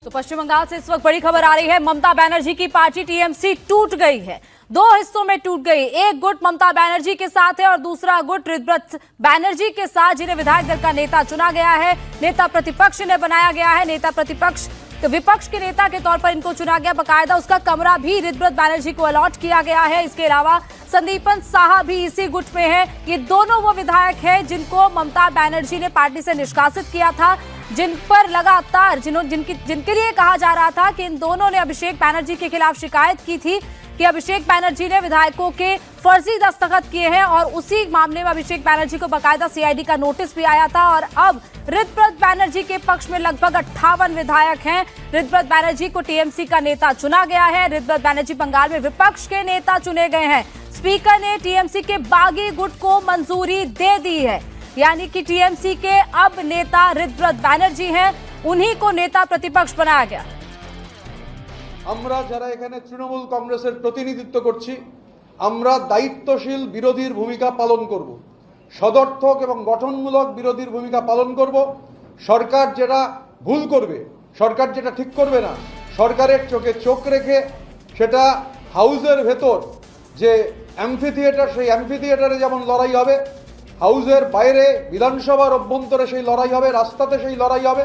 तो पश्चिम बंगाल से इस वक्त बड़ी खबर आ रही है। ममता बनर्जी की पार्टी टीएमसी टूट गई है, दो हिस्सों में टूट गई। एक गुट ममता बनर्जी के साथ है और दूसरा गुट रितब्रत बनर्जी के साथ, जिन्हें विधायक दल का नेता चुना गया है, नेता प्रतिपक्ष ने बनाया गया है। नेता प्रतिपक्ष तो विपक्ष के नेता के तौर पर इनको चुना गया। बकायदा उसका कमरा भी रितब्रत बनर्जी को अलॉट किया गया है। इसके अलावा संदीपन साहा भी इसी गुट में है। ये दोनों वो विधायक हैं जिनको ममता बनर्जी ने पार्टी से निष्कासित किया था, जिन पर लगातार जिनके लिए कहा जा रहा था कि इन दोनों ने अभिषेक बनर्जी के खिलाफ शिकायत की थी कि अभिषेक बनर्जी ने विधायकों के फर्जी दस्तखत किए हैं, और उसी मामले में अभिषेक बनर्जी को बाकायदा सीआईडी का नोटिस भी आया था। और अब रितब्रत बनर्जी के पक्ष में लगभग 58 विधायक हैं। रितब्रत बनर्जी को टीएमसी का नेता चुना गया है। रितब्रत बनर्जी बंगाल में विपक्ष के नेता चुने गए हैं। स्पीकर ने टीएमसी के बागी गुट को मंजूरी दे दी है, यानी कि टीएमसी के अब नेता रितब्रत बनर्जी हैं, उन्हीं को नेता प्रतिपक्ष बनाया गया। আমরা যারা এখানে তৃণমূল কংগ্রেসের প্রতিনিধিত্ব করছি, আমরা দায়িত্বশীল বিরোধীর ভূমিকা পালন করব, সদর্থক এবং গঠনমূলক বিরোধীর ভূমিকা পালন করব। সরকার যেটা ভুল করবে, সরকার যেটা ঠিক করবে না, সরকারের চোখে চোখ রেখে সেটা হাউসের ভেতর যে অ্যাম্ফি থিয়েটার, সেই অ্যাম্ফি থিয়েটারে যেমন লড়াই হবে, হাউসের বাইরে বিধানসভার অভ্যন্তরে সেই লড়াই হবে, রাস্তাতে সেই লড়াই হবে।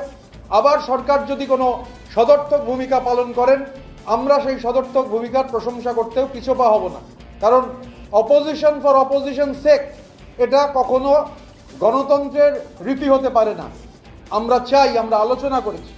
আবার সরকার যদি কোনো সদর্থক ভূমিকা পালন করেন, আমরা সেই সদর্থক ভূমিকার প্রশংসা করতেও পিছপা হব না। কারণ অপোজিশন ফর অপোজিশন সেক এটা কখনো গণতন্ত্রের রীতি হতে পারে না। আমরা চাই, আমরা আলোচনা করেছি